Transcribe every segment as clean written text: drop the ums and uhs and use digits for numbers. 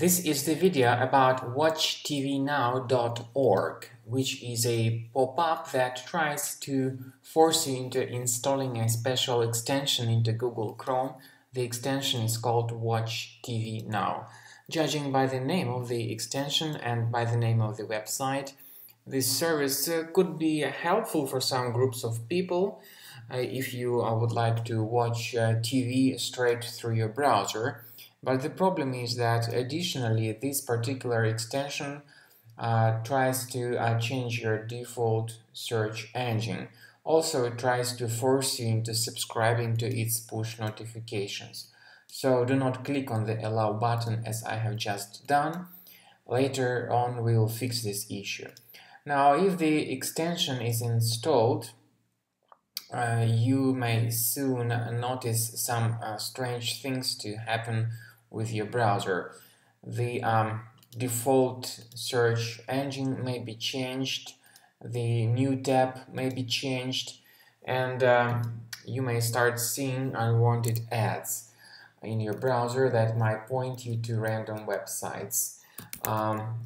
This is the video about watchtvnow.org, which is a pop-up that tries to force you into installing a special extension into Google Chrome. The extension is called Watch TV Now. Judging by the name of the extension and by the name of the website, this service could be helpful for some groups of people if you would like to watch TV straight through your browser. But the problem is that additionally this particular extension tries to change your default search engine. Also, it tries to force you into subscribing to its push notifications. So do not click on the allow button as I have just done. Later on we will fix this issue. Now, if the extension is installed, you may soon notice some strange things to happen with your browser. The default search engine may be changed, the new tab may be changed, and you may start seeing unwanted ads in your browser that might point you to random websites.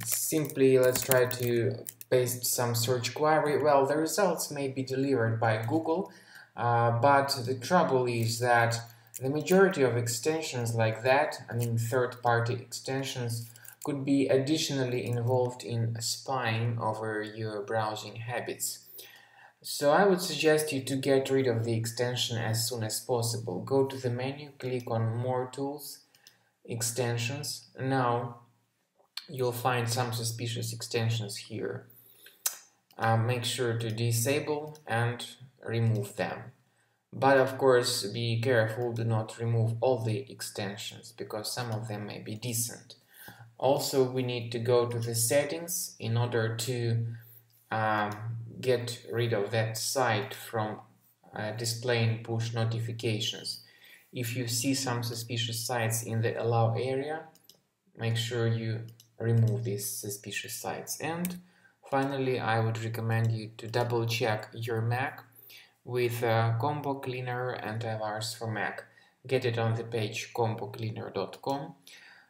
Simply, let's try to paste some search query. Well, the results may be delivered by Google, but the trouble is that the majority of extensions like that, I mean third-party extensions, could be additionally involved in spying over your browsing habits. So I would suggest you to get rid of the extension as soon as possible. Go to the menu, click on More Tools, Extensions. Now you'll find some suspicious extensions here. Make sure to disable and remove them. But of course, be careful, do not remove all the extensions, because some of them may be decent. Also, we need to go to the settings in order to get rid of that site from displaying push notifications. If you see some suspicious sites in the allow area, make sure you remove these suspicious sites. And finally, I would recommend you to double check your Mac with Combo Cleaner Antivirus for Mac. Get it on the page combocleaner.com.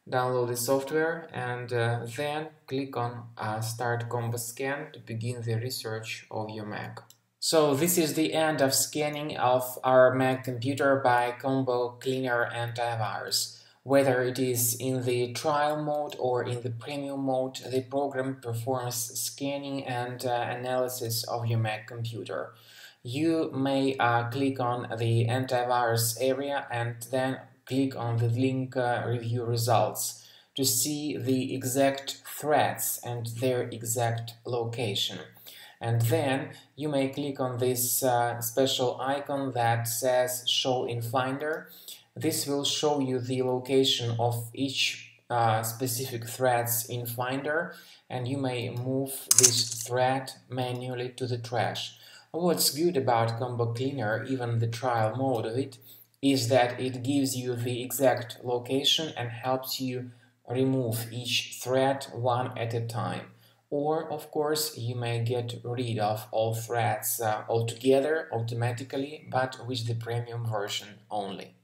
Download the software and then click on Start Combo Scan to begin the research of your Mac. So this is the end of scanning of our Mac computer by Combo Cleaner Antivirus. Whether it is in the trial mode or in the premium mode, the program performs scanning and analysis of your Mac computer. You may click on the antivirus area and then click on the link Review Results to see the exact threats and their exact location. And then you may click on this special icon that says Show in Finder. This will show you the location of each specific threats in Finder, and you may move this threat manually to the trash. What's good about Combo Cleaner, even the trial mode of it, is that it gives you the exact location and helps you remove each threat one at a time. Or, of course, you may get rid of all threats altogether, automatically, but with the premium version only.